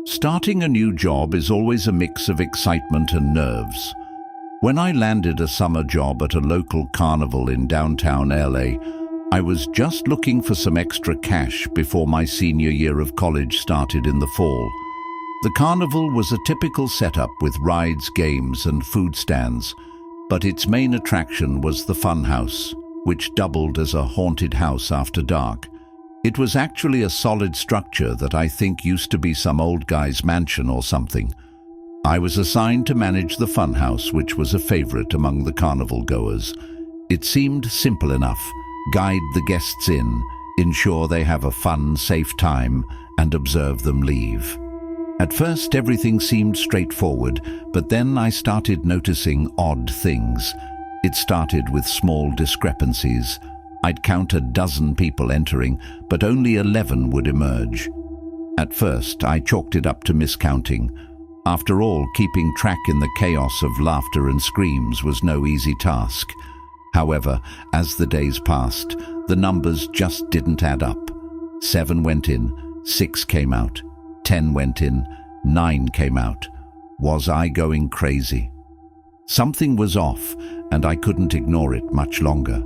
Starting a new job is always a mix of excitement and nerves. When I landed a summer job at a local carnival in downtown LA, I was just looking for some extra cash before my senior year of college started in the fall. The carnival was a typical setup with rides, games, and food stands, but its main attraction was the funhouse, which doubled as a haunted house after dark. It was actually a solid structure that I think used to be some old guy's mansion or something. I was assigned to manage the funhouse, which was a favorite among the carnival goers. It seemed simple enough: guide the guests in, ensure they have a fun, safe time, and observe them leave. At first, everything seemed straightforward, but then I started noticing odd things. It started with small discrepancies. I'd count a dozen people entering, but only 11 would emerge. At first, I chalked it up to miscounting. After all, keeping track in the chaos of laughter and screams was no easy task. However, as the days passed, the numbers just didn't add up. 7 went in, 6 came out, 10 went in, 9 came out. Was I going crazy? Something was off, and I couldn't ignore it much longer.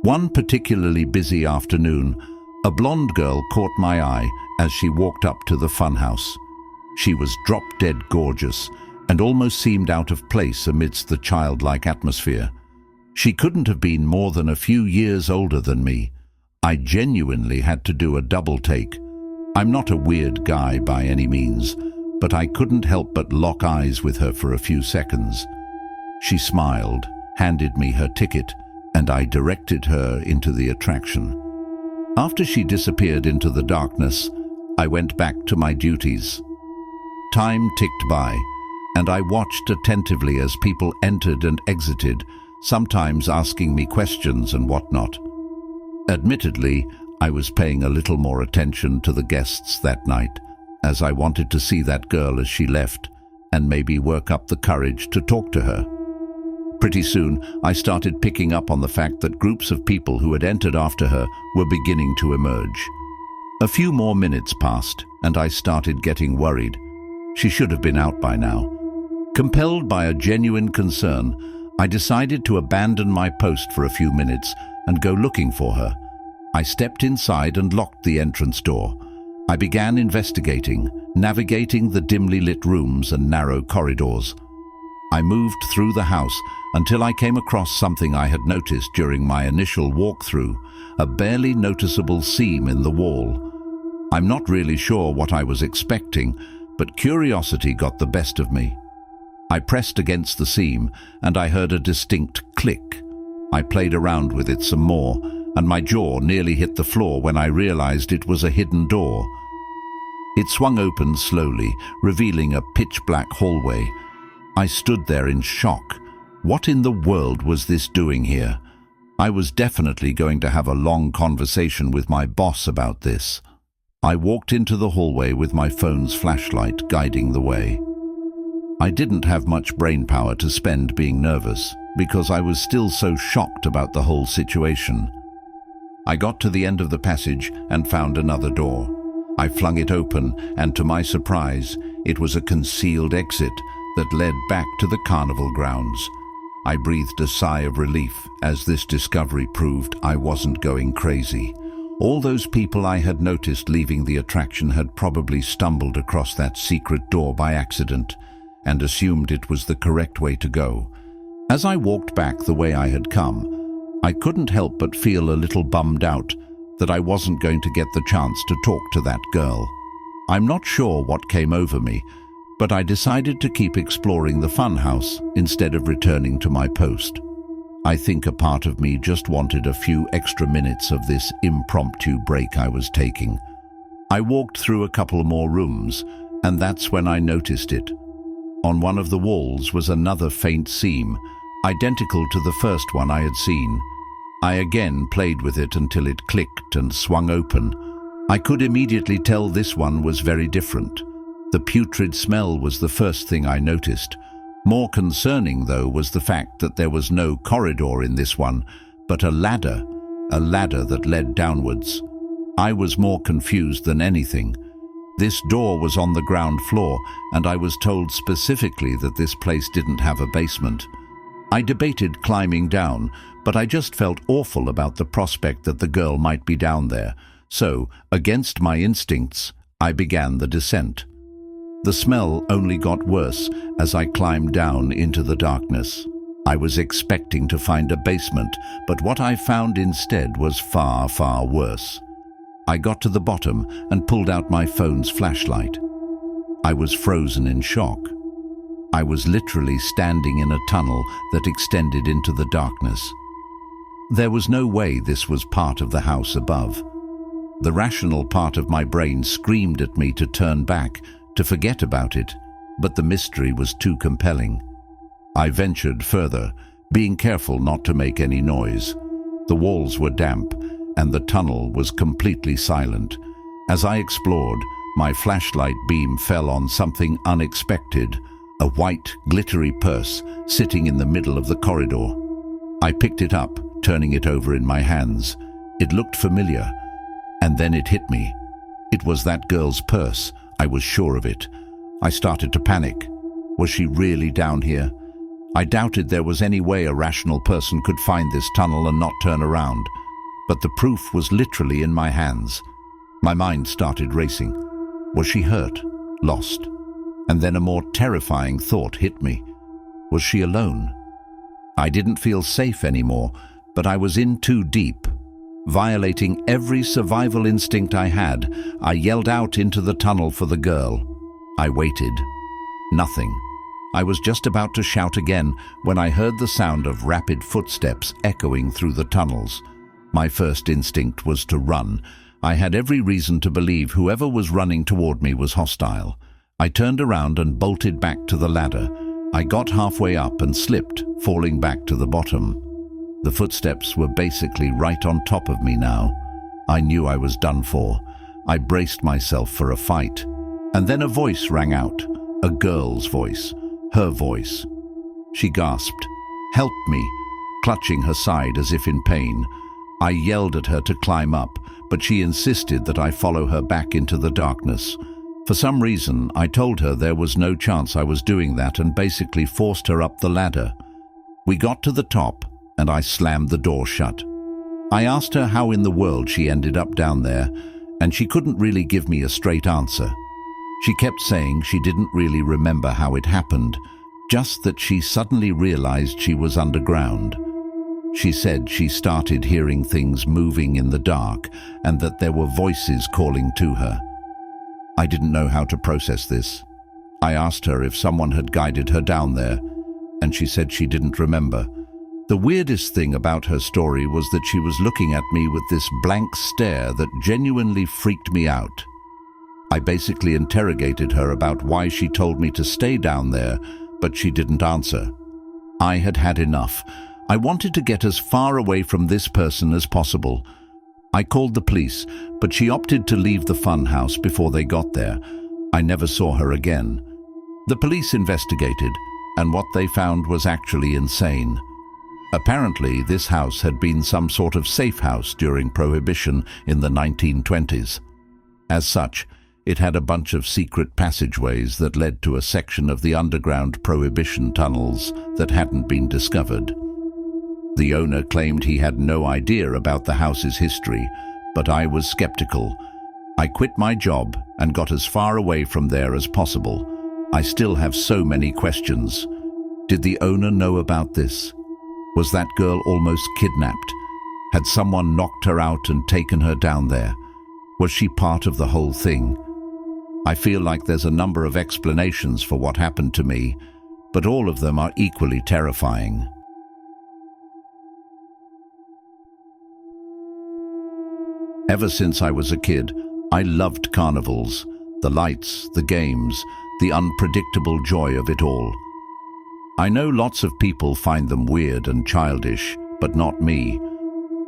One particularly busy afternoon, a blonde girl caught my eye as she walked up to the funhouse. She was drop-dead gorgeous and almost seemed out of place amidst the childlike atmosphere. She couldn't have been more than a few years older than me. I genuinely had to do a double take. I'm not a weird guy by any means, but I couldn't help but lock eyes with her for a few seconds. She smiled, handed me her ticket, and I directed her into the attraction. After she disappeared into the darkness, I went back to my duties. Time ticked by, and I watched attentively as people entered and exited, sometimes asking me questions and whatnot. Admittedly, I was paying a little more attention to the guests that night, as I wanted to see that girl as she left, and maybe work up the courage to talk to her. Pretty soon, I started picking up on the fact that groups of people who had entered after her were beginning to emerge. A few more minutes passed, and I started getting worried. She should have been out by now. Compelled by a genuine concern, I decided to abandon my post for a few minutes and go looking for her. I stepped inside and locked the entrance door. I began investigating, navigating the dimly lit rooms and narrow corridors. I moved through the house until I came across something I had noticed during my initial walkthrough, a barely noticeable seam in the wall. I'm not really sure what I was expecting, but curiosity got the best of me. I pressed against the seam, and I heard a distinct click. I played around with it some more, and my jaw nearly hit the floor when I realized it was a hidden door. It swung open slowly, revealing a pitch-black hallway. I stood there in shock. What in the world was this doing here? I was definitely going to have a long conversation with my boss about this. I walked into the hallway with my phone's flashlight guiding the way. I didn't have much brain power to spend being nervous, because I was still so shocked about the whole situation. I got to the end of the passage and found another door. I flung it open, and to my surprise, it was a concealed exit that led back to the carnival grounds. I breathed a sigh of relief as this discovery proved I wasn't going crazy. All those people I had noticed leaving the attraction had probably stumbled across that secret door by accident and assumed it was the correct way to go. As I walked back the way I had come, I couldn't help but feel a little bummed out that I wasn't going to get the chance to talk to that girl. I'm not sure what came over me, but I decided to keep exploring the funhouse instead of returning to my post. I think a part of me just wanted a few extra minutes of this impromptu break I was taking. I walked through a couple more rooms, and that's when I noticed it. On one of the walls was another faint seam, identical to the first one I had seen. I again played with it until it clicked and swung open. I could immediately tell this one was very different. The putrid smell was the first thing I noticed. More concerning, though, was the fact that there was no corridor in this one, but a ladder that led downwards. I was more confused than anything. This door was on the ground floor, and I was told specifically that this place didn't have a basement. I debated climbing down, but I just felt awful about the prospect that the girl might be down there. So, against my instincts, I began the descent. The smell only got worse as I climbed down into the darkness. I was expecting to find a basement, but what I found instead was far, far worse. I got to the bottom and pulled out my phone's flashlight. I was frozen in shock. I was literally standing in a tunnel that extended into the darkness. There was no way this was part of the house above. The rational part of my brain screamed at me to turn back, to forget about it, but the mystery was too compelling. I ventured further, being careful not to make any noise. The walls were damp, and the tunnel was completely silent. As I explored, my flashlight beam fell on something unexpected, a white, glittery purse sitting in the middle of the corridor. I picked it up, turning it over in my hands. It looked familiar, and then it hit me. It was that girl's purse. I was sure of it. I started to panic. Was she really down here? I doubted there was any way a rational person could find this tunnel and not turn around. But the proof was literally in my hands. My mind started racing. Was she hurt? Lost? And then a more terrifying thought hit me. Was she alone? I didn't feel safe anymore, but I was in too deep. Violating every survival instinct I had, I yelled out into the tunnel for the girl. I waited. Nothing. I was just about to shout again when I heard the sound of rapid footsteps echoing through the tunnels. My first instinct was to run. I had every reason to believe whoever was running toward me was hostile. I turned around and bolted back to the ladder. I got halfway up and slipped, falling back to the bottom. The footsteps were basically right on top of me now. I knew I was done for. I braced myself for a fight. And then a voice rang out, a girl's voice, her voice. She gasped, "Help me," clutching her side as if in pain. I yelled at her to climb up, but she insisted that I follow her back into the darkness. For some reason, I told her there was no chance I was doing that and basically forced her up the ladder. We got to the top, and I slammed the door shut. I asked her how in the world she ended up down there, and she couldn't really give me a straight answer. She kept saying she didn't really remember how it happened, just that she suddenly realized she was underground. She said she started hearing things moving in the dark and that there were voices calling to her. I didn't know how to process this. I asked her if someone had guided her down there, and she said she didn't remember. The weirdest thing about her story was that she was looking at me with this blank stare that genuinely freaked me out. I basically interrogated her about why she told me to stay down there, but she didn't answer. I had had enough. I wanted to get as far away from this person as possible. I called the police, but she opted to leave the funhouse before they got there. I never saw her again. The police investigated, and what they found was actually insane. Apparently, this house had been some sort of safe house during Prohibition in the 1920s. As such, it had a bunch of secret passageways that led to a section of the underground Prohibition tunnels that hadn't been discovered. The owner claimed he had no idea about the house's history, but I was skeptical. I quit my job and got as far away from there as possible. I still have so many questions. Did the owner know about this? Was that girl almost kidnapped? Had someone knocked her out and taken her down there? Was she part of the whole thing? I feel like there's a number of explanations for what happened to me, but all of them are equally terrifying. Ever since I was a kid, I loved carnivals, the lights, the games, the unpredictable joy of it all. I know lots of people find them weird and childish, but not me.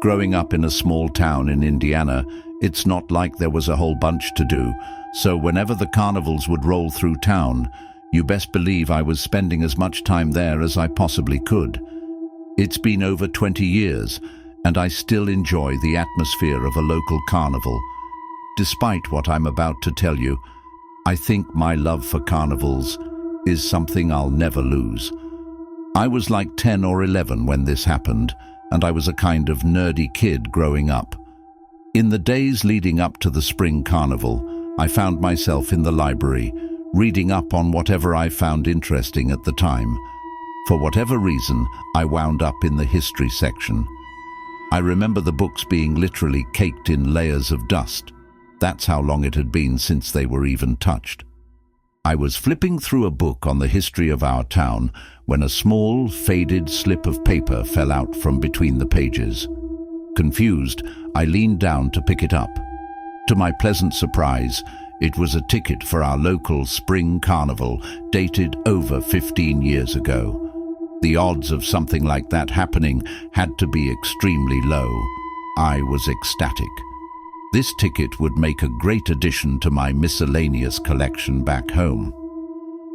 Growing up in a small town in Indiana, it's not like there was a whole bunch to do, so whenever the carnivals would roll through town, you best believe I was spending as much time there as I possibly could. It's been over 20 years, and I still enjoy the atmosphere of a local carnival. Despite what I'm about to tell you, I think my love for carnivals is something I'll never lose. I was like 10 or 11 when this happened, and I was a kind of nerdy kid growing up. In the days leading up to the spring carnival, I found myself in the library, reading up on whatever I found interesting at the time. For whatever reason, I wound up in the history section. I remember the books being literally caked in layers of dust. That's how long it had been since they were even touched. I was flipping through a book on the history of our town when a small, faded slip of paper fell out from between the pages. Confused, I leaned down to pick it up. To my pleasant surprise, it was a ticket for our local spring carnival, dated over 15 years ago. The odds of something like that happening had to be extremely low. I was ecstatic. This ticket would make a great addition to my miscellaneous collection back home.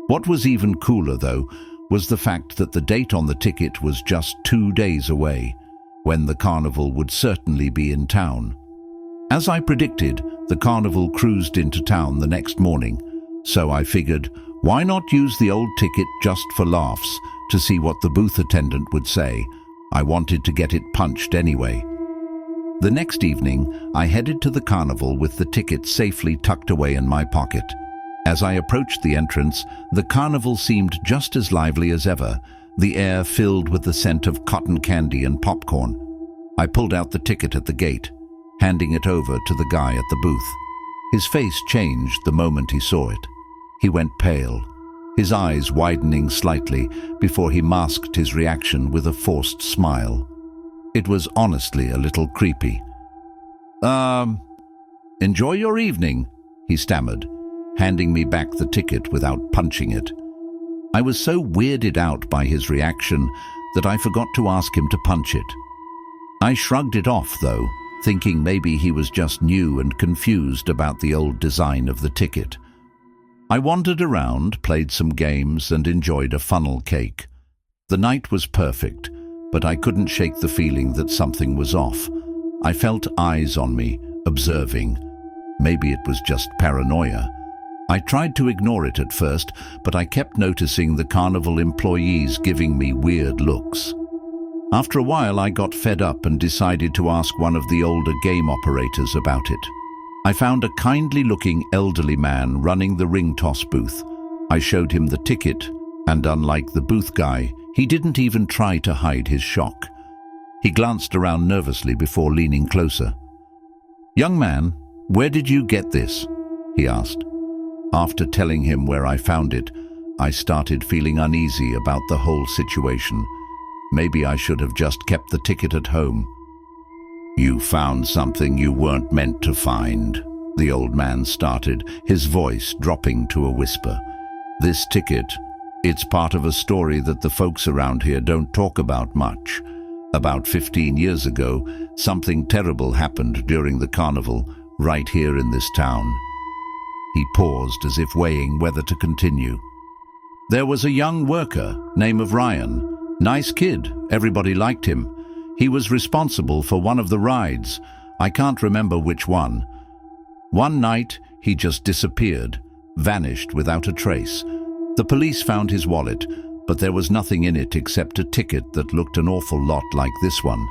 What was even cooler, though, was the fact that the date on the ticket was just 2 days away, when the carnival would certainly be in town. As I predicted, the carnival cruised into town the next morning, so I figured, why not use the old ticket just for laughs to see what the booth attendant would say? I wanted to get it punched anyway. The next evening, I headed to the carnival with the ticket safely tucked away in my pocket. As I approached the entrance, the carnival seemed just as lively as ever, the air filled with the scent of cotton candy and popcorn. I pulled out the ticket at the gate, handing it over to the guy at the booth. His face changed the moment he saw it. He went pale, his eyes widening slightly before he masked his reaction with a forced smile. It was honestly a little creepy. Enjoy your evening," he stammered, handing me back the ticket without punching it. I was so weirded out by his reaction that I forgot to ask him to punch it. I shrugged it off, though, thinking maybe he was just new and confused about the old design of the ticket. I wandered around, played some games, and enjoyed a funnel cake. The night was perfect, but I couldn't shake the feeling that something was off. I felt eyes on me, observing. Maybe it was just paranoia. I tried to ignore it at first, but I kept noticing the carnival employees giving me weird looks. After a while, I got fed up and decided to ask one of the older game operators about it. I found a kindly-looking elderly man running the ring toss booth. I showed him the ticket, and unlike the booth guy, he didn't even try to hide his shock. He glanced around nervously before leaning closer. "Young man, where did you get this?" he asked. After telling him where I found it, I started feeling uneasy about the whole situation. Maybe I should have just kept the ticket at home. "You found something you weren't meant to find," the old man started, his voice dropping to a whisper. "This ticket, it's part of a story that the folks around here don't talk about much. About 15 years ago, something terrible happened during the carnival, right here in this town." He paused as if weighing whether to continue. "There was a young worker, name of Ryan. Nice kid, everybody liked him. He was responsible for one of the rides. I can't remember which one. One night, he just disappeared, vanished without a trace. The police found his wallet, but there was nothing in it except a ticket that looked an awful lot like this one,"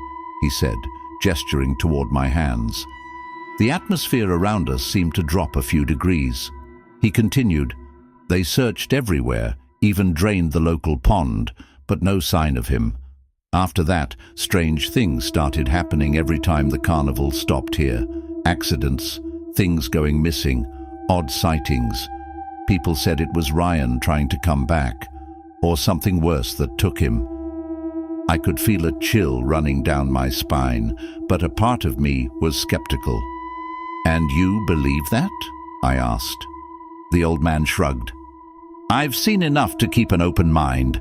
he said, gesturing toward my hands. The atmosphere around us seemed to drop a few degrees. He continued, "They searched everywhere, even drained the local pond, but no sign of him. After that, strange things started happening every time the carnival stopped here. Accidents, things going missing, odd sightings. People said it was Ryan trying to come back, or something worse that took him. I could feel a chill running down my spine, but a part of me was skeptical." "And you believe that?" I asked. The old man shrugged. "I've seen enough to keep an open mind.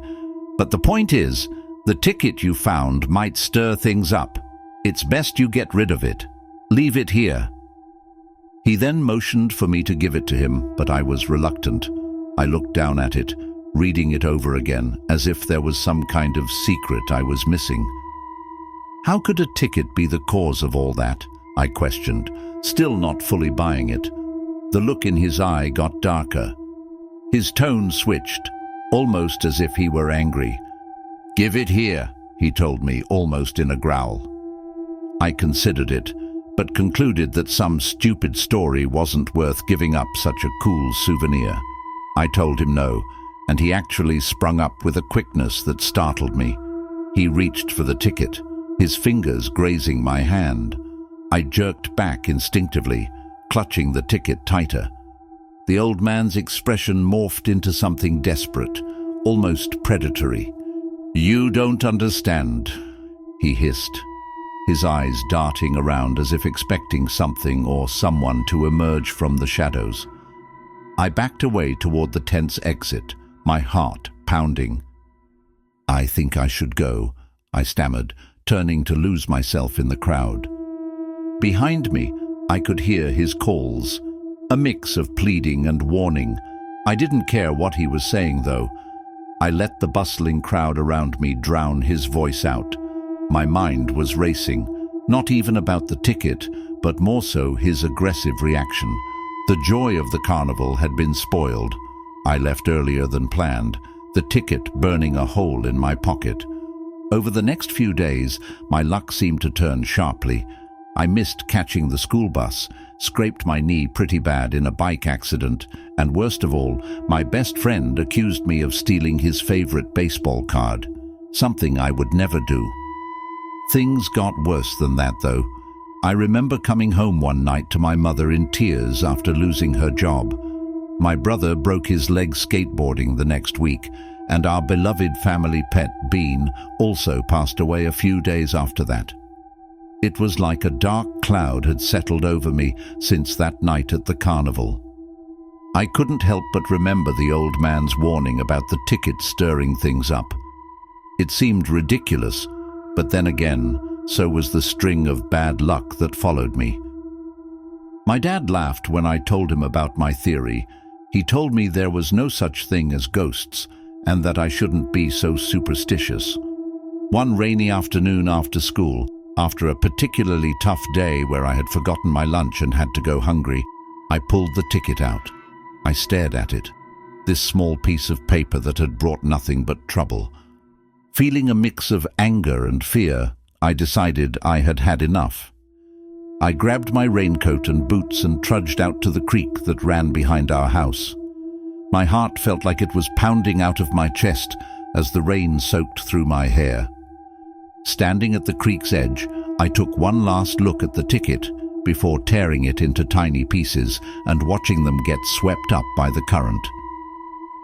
But the point is, the ticket you found might stir things up. It's best you get rid of it. Leave it here." He then motioned for me to give it to him, but I was reluctant. I looked down at it, reading it over again, as if there was some kind of secret I was missing. How could a ticket be the cause of all that? I questioned, still not fully buying it. The look in his eye got darker. His tone switched, almost as if he were angry. "Give it here," he told me, almost in a growl. I considered it, but concluded that some stupid story wasn't worth giving up such a cool souvenir. I told him no, and he actually sprung up with a quickness that startled me. He reached for the ticket, his fingers grazing my hand. I jerked back instinctively, clutching the ticket tighter. The old man's expression morphed into something desperate, almost predatory. "You don't understand," he hissed, his eyes darting around as if expecting something or someone to emerge from the shadows. I backed away toward the tense exit, my heart pounding. "I think I should go," I stammered, turning to lose myself in the crowd. Behind me, I could hear his calls, a mix of pleading and warning. I didn't care what he was saying, though. I let the bustling crowd around me drown his voice out. My mind was racing, not even about the ticket, but more so his aggressive reaction. The joy of the carnival had been spoiled. I left earlier than planned, the ticket burning a hole in my pocket. Over the next few days, my luck seemed to turn sharply. I missed catching the school bus, scraped my knee pretty bad in a bike accident, and worst of all, my best friend accused me of stealing his favorite baseball card, something I would never do. Things got worse than that, though. I remember coming home one night to my mother in tears after losing her job. My brother broke his leg skateboarding the next week, and our beloved family pet, Bean, also passed away a few days after that. It was like a dark cloud had settled over me since that night at the carnival. I couldn't help but remember the old man's warning about the ticket stirring things up. It seemed ridiculous, but then again, so was the string of bad luck that followed me. My dad laughed when I told him about my theory. He told me there was no such thing as ghosts, and that I shouldn't be so superstitious. One rainy afternoon after school, after a particularly tough day where I had forgotten my lunch and had to go hungry, I pulled the ticket out. I stared at it, this small piece of paper that had brought nothing but trouble. Feeling a mix of anger and fear, I decided I had had enough. I grabbed my raincoat and boots and trudged out to the creek that ran behind our house. My heart felt like it was pounding out of my chest as the rain soaked through my hair. Standing at the creek's edge, I took one last look at the ticket before tearing it into tiny pieces and watching them get swept up by the current.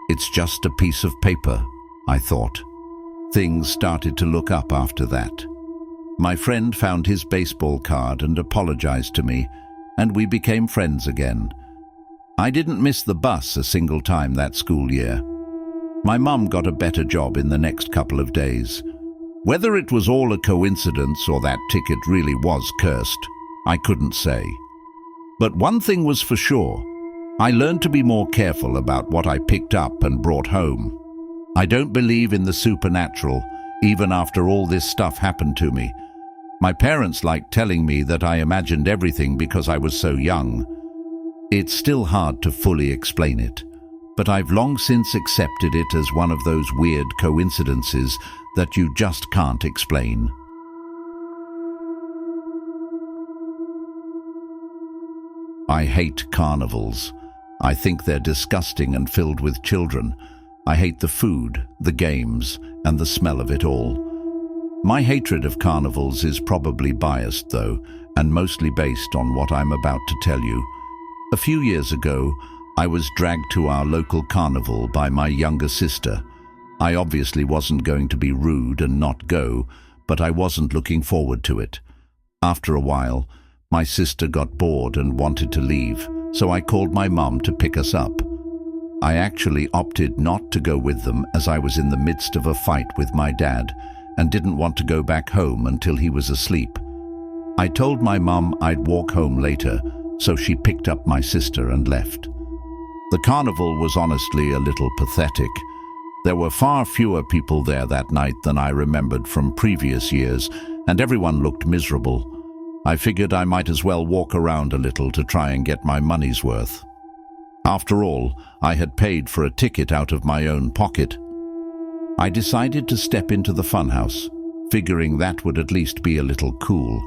It's just a piece of paper, I thought. Things started to look up after that. My friend found his baseball card and apologized to me, and we became friends again. I didn't miss the bus a single time that school year. My mum got a better job in the next couple of days. Whether it was all a coincidence or that ticket really was cursed, I couldn't say. But one thing was for sure, I learned to be more careful about what I picked up and brought home. I don't believe in the supernatural, even after all this stuff happened to me. My parents liked telling me that I imagined everything because I was so young. It's still hard to fully explain it, but I've long since accepted it as one of those weird coincidences that you just can't explain. I hate carnivals. I think they're disgusting and filled with children. I hate the food, the games, and the smell of it all. My hatred of carnivals is probably biased, though, and mostly based on what I'm about to tell you. A few years ago, I was dragged to our local carnival by my younger sister. I obviously wasn't going to be rude and not go, but I wasn't looking forward to it. After a while, my sister got bored and wanted to leave, so I called my mum to pick us up. I actually opted not to go with them as I was in the midst of a fight with my dad and didn't want to go back home until he was asleep. I told my mum I'd walk home later, so she picked up my sister and left. The carnival was honestly a little pathetic. There were far fewer people there that night than I remembered from previous years, and everyone looked miserable. I figured I might as well walk around a little to try and get my money's worth. After all, I had paid for a ticket out of my own pocket. I decided to step into the funhouse, figuring that would at least be a little cool.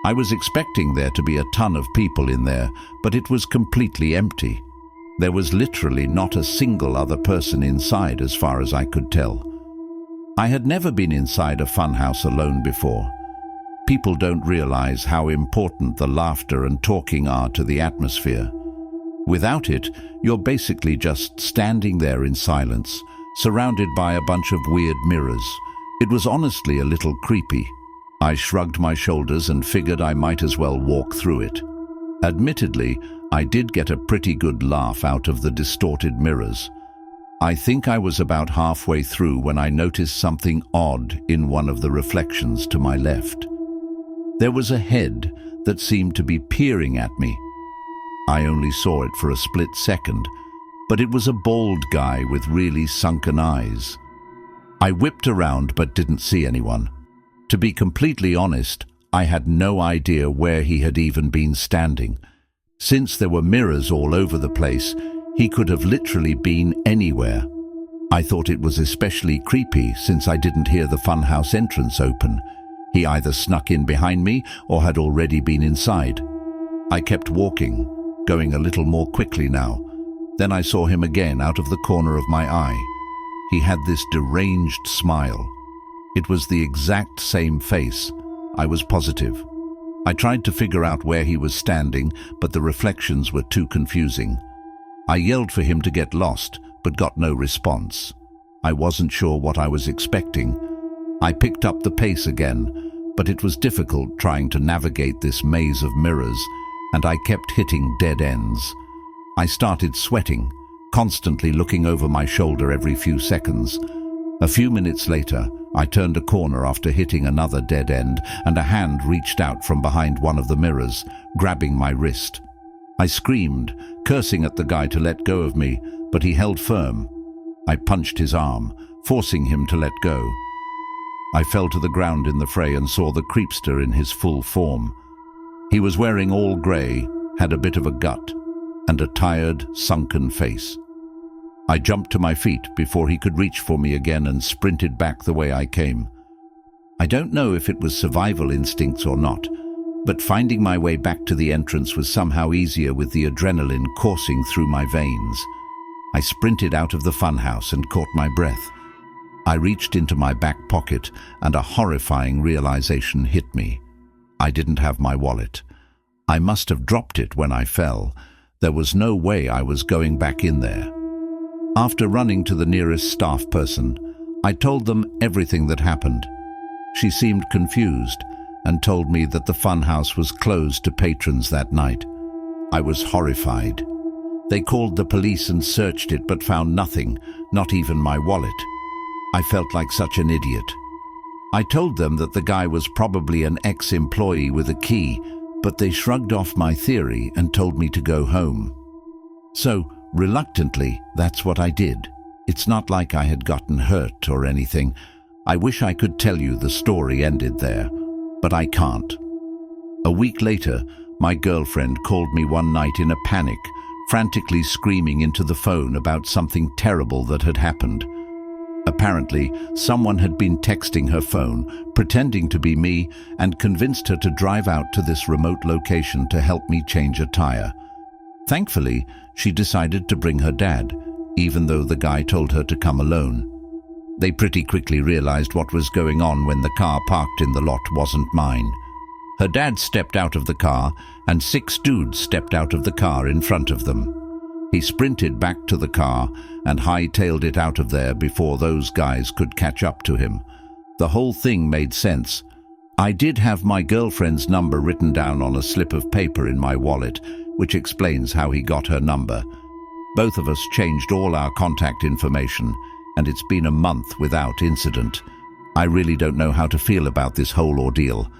I was expecting there to be a ton of people in there, but it was completely empty. There was literally not a single other person inside as far as I could tell. I had never been inside a funhouse alone before. People don't realize how important the laughter and talking are to the atmosphere. Without it, you're basically just standing there in silence, surrounded by a bunch of weird mirrors. It was honestly a little creepy. I shrugged my shoulders and figured I might as well walk through it. Admittedly, I did get a pretty good laugh out of the distorted mirrors. I think I was about halfway through when I noticed something odd in one of the reflections to my left. There was a head that seemed to be peering at me. I only saw it for a split second, but it was a bald guy with really sunken eyes. I whipped around but didn't see anyone. To be completely honest, I had no idea where he had even been standing. Since there were mirrors all over the place, he could have literally been anywhere. I thought it was especially creepy since I didn't hear the funhouse entrance open. He either snuck in behind me or had already been inside. I kept walking, going a little more quickly now. Then I saw him again out of the corner of my eye. He had this deranged smile. It was the exact same face. I was positive. I tried to figure out where he was standing, but the reflections were too confusing. I yelled for him to get lost, but got no response. I wasn't sure what I was expecting. I picked up the pace again, but it was difficult trying to navigate this maze of mirrors, and I kept hitting dead ends. I started sweating, constantly looking over my shoulder every few seconds. A few minutes later, I turned a corner after hitting another dead end, and a hand reached out from behind one of the mirrors, grabbing my wrist. I screamed, cursing at the guy to let go of me, but he held firm. I punched his arm, forcing him to let go. I fell to the ground in the fray and saw the creepster in his full form. He was wearing all grey, had a bit of a gut, and a tired, sunken face. I jumped to my feet before he could reach for me again and sprinted back the way I came. I don't know if it was survival instincts or not, but finding my way back to the entrance was somehow easier with the adrenaline coursing through my veins. I sprinted out of the funhouse and caught my breath. I reached into my back pocket and a horrifying realization hit me. I didn't have my wallet. I must have dropped it when I fell. There was no way I was going back in there. After running to the nearest staff person, I told them everything that happened. She seemed confused and told me that the funhouse was closed to patrons that night. I was horrified. They called the police and searched it but found nothing, not even my wallet. I felt like such an idiot. I told them that the guy was probably an ex-employee with a key, but they shrugged off my theory and told me to go home. So, reluctantly, that's what I did. It's not like I had gotten hurt or anything. I wish I could tell you the story ended there, but I can't. A week later, my girlfriend called me one night in a panic, frantically screaming into the phone about something terrible that had happened. Apparently, someone had been texting her phone, pretending to be me, and convinced her to drive out to this remote location to help me change a tire. Thankfully, she decided to bring her dad, even though the guy told her to come alone. They pretty quickly realized what was going on when the car parked in the lot wasn't mine. Her dad stepped out of the car, and 6 dudes stepped out of the car in front of them. He sprinted back to the car and hightailed it out of there before those guys could catch up to him. The whole thing made sense. I did have my girlfriend's number written down on a slip of paper in my wallet, which explains how he got her number. Both of us changed all our contact information, and it's been a month without incident. I really don't know how to feel about this whole ordeal.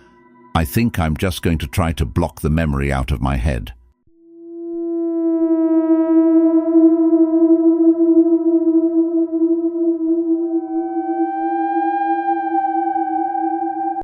I think I'm just going to try to block the memory out of my head.